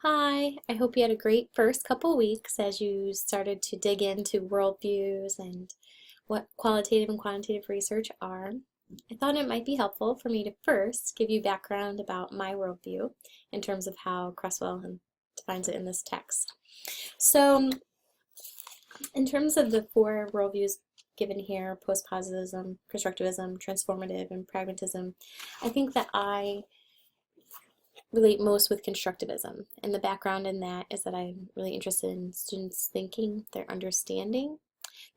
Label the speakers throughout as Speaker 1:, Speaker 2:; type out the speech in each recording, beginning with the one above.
Speaker 1: Hi, I hope you had a great first couple weeks as you started to dig into worldviews and what qualitative and quantitative research are. I thought it might be helpful for me to first give you background about my worldview in terms of how Cresswell defines it in this text. So, in terms of the four worldviews given here, postpositivism, constructivism, transformative, and pragmatism, I think that I relate most with constructivism. And the background in that is that I'm really interested in students' thinking, their understanding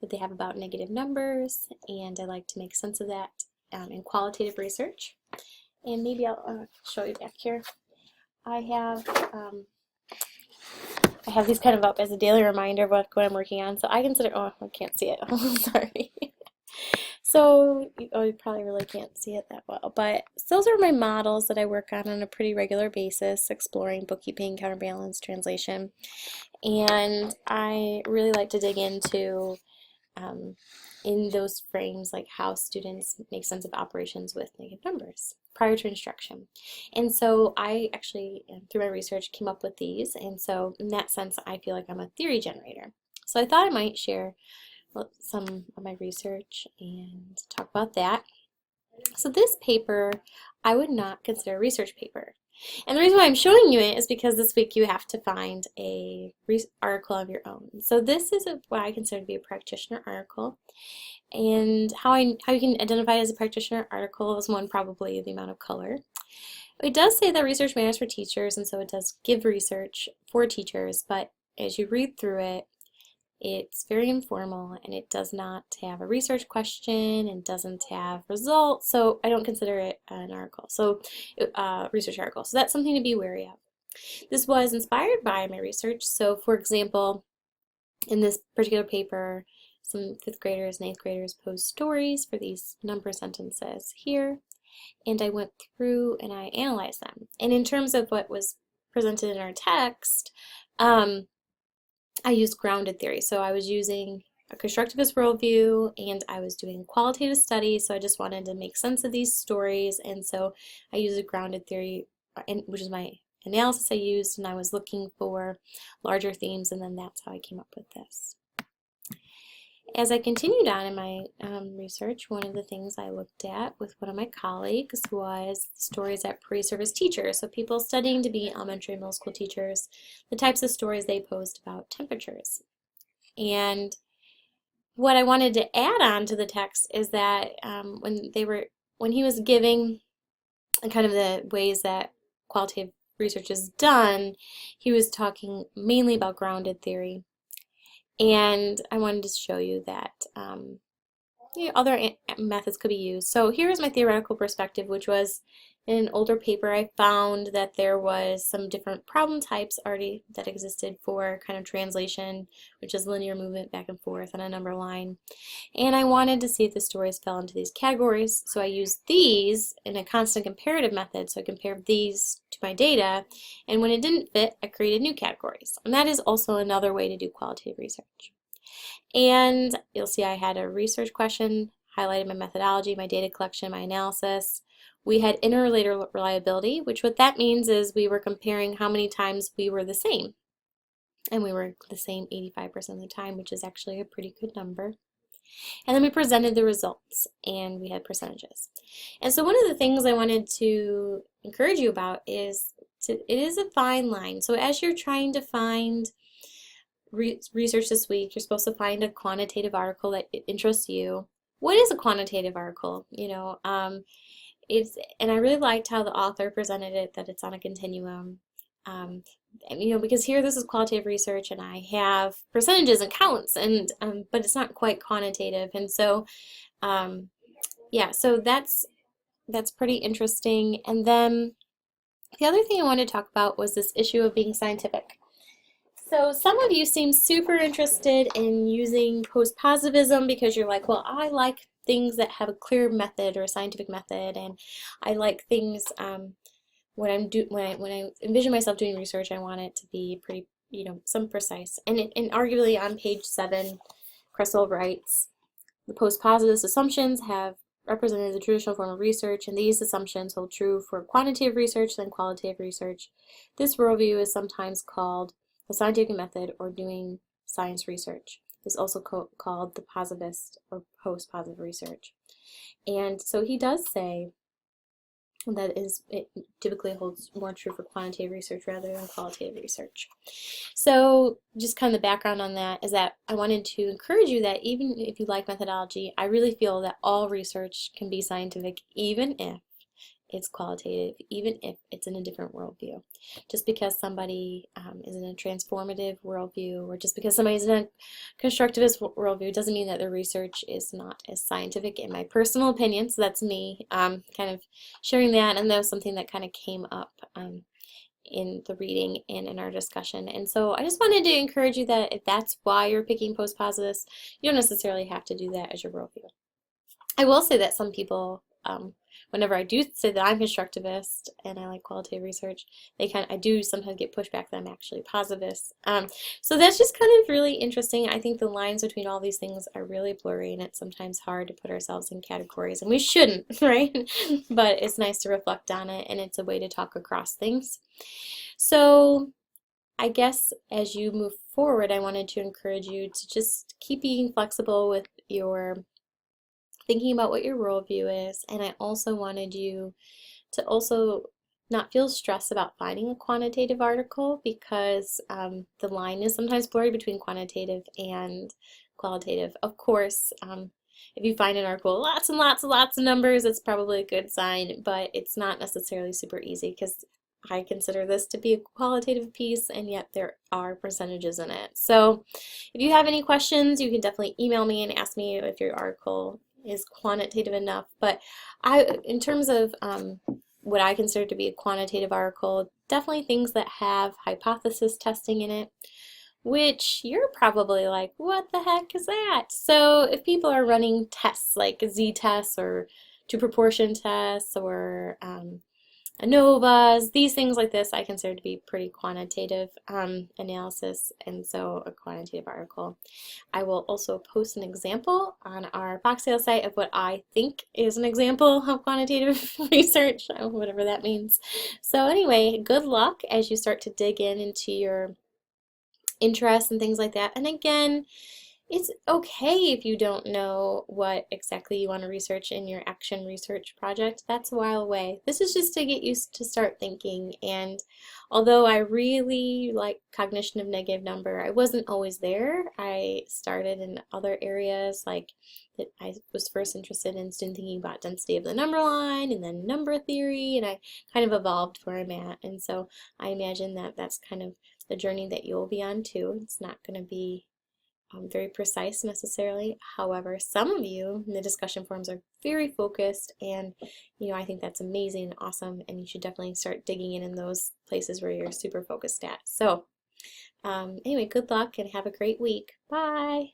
Speaker 1: that they have about negative numbers, and I like to make sense of that in qualitative research. And maybe I'll show you back here. I have these kind of up as a daily reminder of what I'm working on. So I consider, oh, I can't see it. Sorry. So, you probably really can't see it that well, but those are my models that I work on a pretty regular basis, exploring bookkeeping, counterbalance, translation, and I really like to dig into in those frames, like how students make sense of operations with negative numbers prior to instruction. And so I actually, through my research, came up with these, and so in that sense, I feel like I'm a theory generator. So I thought I might share some of my research and talk about that. So this paper I would not consider a research paper. And the reason why I'm showing you it is because this week you have to find a article of your own. So this is what I consider to be a practitioner article. And how you can identify it as a practitioner article is one, probably the amount of color. It does say that research matters for teachers, and so it does give research for teachers, but as you read through it, it's very informal and it does not have a research question and doesn't have results, so I don't consider it an article, so research article. So that's something to be wary of. This was inspired by my research. So for example, in this particular paper, some 5th graders and 8th graders posed stories for these number sentences here, and I went through and I analyzed them. And in terms of what was presented in our text, I used grounded theory. So I was using a constructivist worldview and I was doing qualitative studies, so I just wanted to make sense of these stories, and so I used a grounded theory, which is my analysis I used, and I was looking for larger themes, and then that's how I came up with this. As I continued on in my research, one of the things I looked at with one of my colleagues was stories at pre-service teachers, so people studying to be elementary and middle school teachers, the types of stories they posed about temperatures. And what I wanted to add on to the text is that when he was giving kind of the ways that qualitative research is done, he was talking mainly about grounded theory. And I wanted to show you that other methods could be used. So here's my theoretical perspective, which was in an older paper I found that there was some different problem types already that existed for kind of translation, which is linear movement back and forth on a number line. And I wanted to see if the stories fell into these categories, so I used these in a constant comparative method. So I compared these to my data, and when it didn't fit, I created new categories. And that is also another way to do qualitative research. And you'll see I had a research question, highlighted my methodology, my data collection, my analysis. We had interrelated reliability, which what that means is we were comparing how many times we were the same. And we were the same 85% of the time, which is actually a pretty good number. And then we presented the results, and we had percentages. And so one of the things I wanted to encourage you about is it is a fine line. So as you're trying to find research this week, you're supposed to find a quantitative article that interests you. What is a quantitative article? And I really liked how the author presented it, that it's on a continuum. Because here this is qualitative research and I have percentages and counts, and but it's not quite quantitative, and so yeah, so that's pretty interesting. And then the other thing I wanted to talk about was this issue of being scientific. So some of you seem super interested in using postpositivism because you're like, well, I like things that have a clear method or a scientific method, and I like things when I envision myself doing research, I want it to be pretty, some precise. And arguably on page 7, Cresswell writes, the postpositivist assumptions have represented the traditional form of research, and these assumptions hold true for quantitative research than qualitative research. This worldview is sometimes called the scientific method or doing science research. It's also called the positivist or post-positive research. And so he does say that it typically holds more true for quantitative research rather than qualitative research. So just kind of the background on that is that I wanted to encourage you that even if you like methodology, I really feel that all research can be scientific even if it's qualitative, even if it's in a different worldview. Just because somebody is in a transformative worldview, or just because somebody's in a constructivist worldview, doesn't mean that their research is not as scientific, in my personal opinion. So that's me kind of sharing that, and that was something that kind of came up in the reading and in our discussion. And so I just wanted to encourage you that if that's why you're picking post-positivist, you don't necessarily have to do that as your worldview. I will say that some people, whenever I do say that I'm constructivist and I like qualitative research, I do sometimes get pushback that I'm actually positivist. So that's just kind of really interesting. I think the lines between all these things are really blurry, and it's sometimes hard to put ourselves in categories, and we shouldn't, right? But it's nice to reflect on it, and it's a way to talk across things. So I guess as you move forward, I wanted to encourage you to just keep being flexible with your thinking about what your worldview is, and I also wanted you to also not feel stressed about finding a quantitative article, because the line is sometimes blurry between quantitative and qualitative. Of course, if you find an article lots and lots and lots of numbers, it's probably a good sign, but it's not necessarily super easy, because I consider this to be a qualitative piece, and yet there are percentages in it. So if you have any questions, you can definitely email me and ask me if your article is quantitative enough. But in terms of what I consider to be a quantitative article, definitely things that have hypothesis testing in it, which you're probably like, what the heck is that? So if people are running tests like z-tests or two proportion tests or ANOVAs, these things like this I consider to be pretty quantitative analysis, and so a quantitative article. I will also post an example on our Foxtail site of what I think is an example of quantitative research, whatever that means. So anyway, good luck as you start to dig into your interests and things like that. And again, it's okay if you don't know what exactly you want to research in your action research project. That's a while away. This is just to get you to start thinking. And although I really like cognition of negative number, I wasn't always there. I started in other areas, like that I was first interested in student thinking about density of the number line and then number theory, and I kind of evolved where I'm at. And so I imagine that that's kind of the journey that you'll be on too. It's not going to be very precise necessarily. However, some of you in the discussion forums are very focused, and I think that's amazing and awesome, and you should definitely start digging in those places where you're super focused at. So anyway, good luck and have a great week. Bye!